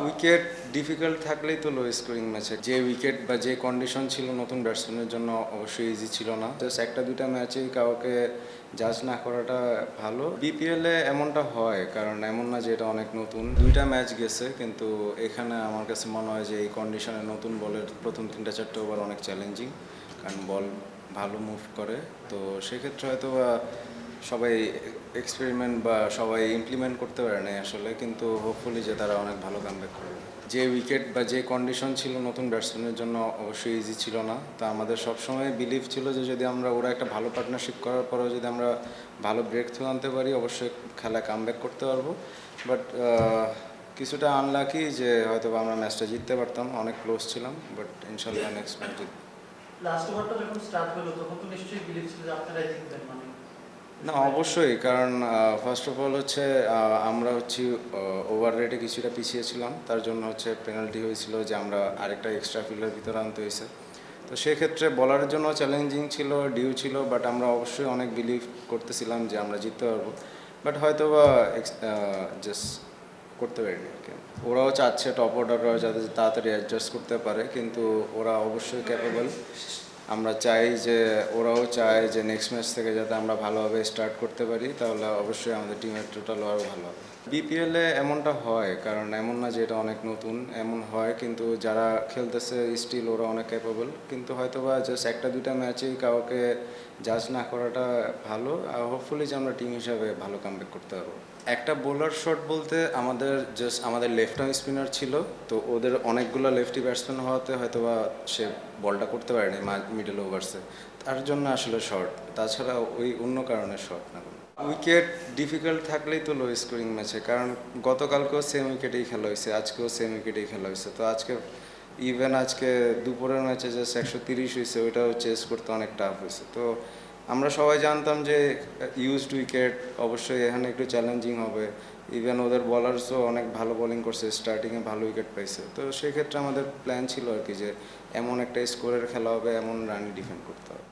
Wicket difficult থাকলেই তো low scoring ম্যাচে যে উইকেট বা যে কন্ডিশন ছিল নতুন ব্যাটসম্যানের জন্য অবশ্যই ইজি ছিল না। জাস্ট একটা দুইটা ম্যাচেই কাউকে জাজ না করাটা ভালো। বিপিএলে এমনটা হয়, কারণ এমন না যে এটা অনেক নতুন, দুইটা ম্যাচ গেছে, কিন্তু এখানে আমার কাছে মনে হয় যে এই কন্ডিশনে নতুন বলের প্রথম তিনটা চারটে ওভার অনেক চ্যালেঞ্জিং, কারণ বল ভালো মুভ করে। তো সেক্ষেত্রে হয়তো সবাই এক্সপেরিমেন্ট বা সবাই ইমপ্লিমেন্ট করতে পারে নাই আসলে, কিন্তু হোপফুলি যে তারা অনেক ভালো কামব্যাক করবে। যে উইকেট বা যে কন্ডিশন ছিল নতুন ব্যাটসম্যানের জন্য অবশ্যই ইজি ছিল না। তো আমাদের সবসময় বিলিভ ছিল যে যদি আমরা ওরা একটা ভালো পার্টনারশিপ করার পরেও যদি আমরা ভালো ব্রেক থ্রু আনতে পারি, অবশ্যই খেলা কামব্যাক করতে পারবো। বাট কিছুটা আনলাকি যে হয়তো আমরা ম্যাচটা জিততে পারতাম, অনেক ক্লোজ ছিলাম, বাট ইনশাল্লাহ নেক্সট ম্যাচ জিতবো। লাস্ট ওভারটা যখন স্টার্ট হলো তখন তো নিশ্চয়ই বিলিভ ছিল যে আপনারাই জিতবেন, মানে না, অবশ্যই, কারণ ফার্স্ট অফ অল হচ্ছে আমরা হচ্ছে ওভার রেটে কিছুটা পিছিয়ে ছিলাম, তার জন্য হচ্ছে পেনাল্টি হয়েছিল যে আমরা আরেকটা এক্সট্রা ফিল্ডের ভিতরে আনতে হয়েছে। তো সেক্ষেত্রে বলারের জন্য চ্যালেঞ্জিং ছিল, ডিউ ছিল, বাট আমরা অবশ্যই অনেক বিলিভ করতেছিলাম যে আমরা জিততে পারবো। বাট হয়তো বা জাস্ট করতে পারিনি আর কি। ওরাও চাচ্ছে টপ অর্ডাররাও যাতে তাড়াতাড়ি অ্যাডজাস্ট করতে পারে, কিন্তু ওরা অবশ্যই ক্যাপেবল। আমরা চাই যে ওরাও চায় যে নেক্সট ম্যাচ থেকে যাতে আমরা ভালোভাবে স্টার্ট করতে পারি, তাহলে অবশ্যই আমাদের টিমের টোটালও আরও ভালো হবে। বিপিএলে এমনটা হয়, কারণ এমন না যে এটা অনেক নতুন, এমন হয়, কিন্তু যারা খেলতেছে স্টিল ওরা অনেক ক্যাপেবল, কিন্তু হয়তো বা জাস্ট একটা দুইটা ম্যাচেই কাউকে জাজ না করাটা ভালো। আর হোপফুলি যে আমরা টিম হিসাবে ভালো কামব্যাক করতে পারবো। একটা বোলার শট বলতে আমাদের লেফট আর্ম স্পিনার ছিল, তো ওদের অনেকগুলো লেফটি ব্যাটসম্যান হওয়াতে হয়তো বা সে বলটা করতে পারেনি মিডল ওভার্সে, তার জন্য আসলে শর্ট, তাছাড়া ওই অন্য কারণে শর্ট না। উইকেট ডিফিকাল্ট থাকলেই তো লো স্কোরিং ম্যাচে, কারণ গতকালকেও সেম উইকেটেই খেলা হয়েছে, আজকেও সেম উইকেটেই খেলা হয়েছে। তো আজকে দুপুরের ম্যাচে জাস্ট 130 হয়েছে, ওইটাও চেস করতে অনেক টাফ হয়েছে। তো আমরা সবাই জানতাম যে ইউজড উইকেট অবশ্যই এখানে একটু চ্যালেঞ্জিং হবে। ইভেন ওদের বলার্সও অনেক ভালো বোলিং করছে, স্টার্টিংয়ে ভালো উইকেট পাইছে। তো সেক্ষেত্রে আমাদের প্ল্যান ছিল আর কি যে এমন একটা স্কোরের খেলা হবে, এমন রানই ডিফেন্ড করতে হবে।